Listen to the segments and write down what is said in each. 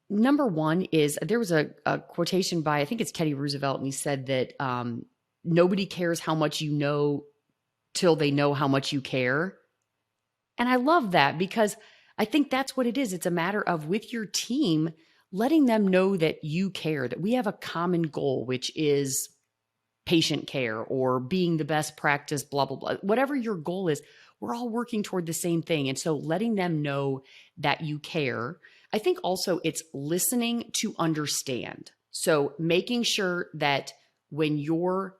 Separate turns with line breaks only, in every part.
Number one is there was a quotation by, I think it's Teddy Roosevelt, and he said that nobody cares how much you know till they know how much you care. And I love that because I think that's what it is. It's a matter of with your team, letting them know that you care, that we have a common goal, which is patient care or being the best practice, blah, blah, blah. Whatever your goal is, we're all working toward the same thing. And so letting them know that you care. I think also it's listening to understand. So making sure that when you're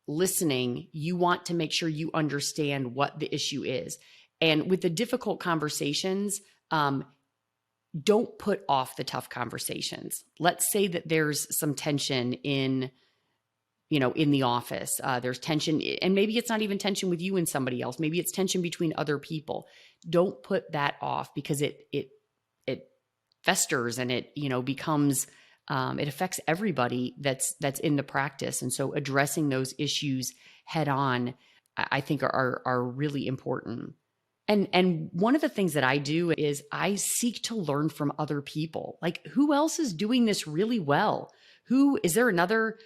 listening, you want to make sure you understand what the issue is. And with the difficult conversations, don't put off the tough conversations. Let's say that there's some tension in the office. There's tension, and maybe it's not even tension with you and somebody else. Maybe it's tension between other people. Don't put that off because it festers and it becomes it affects everybody that's in the practice. And so addressing those issues head on, I think are really important. And one of the things that I do is I seek to learn from other people. Like, who else is doing this really well? Who is there another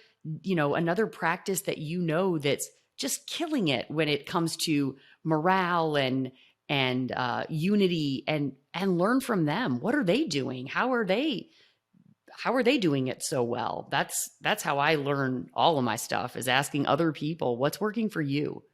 practice that that's just killing it when it comes to morale and unity, and learn from them. What are they doing? How are they doing it so well? That's how I learn all of my stuff, is asking other people what's working for you.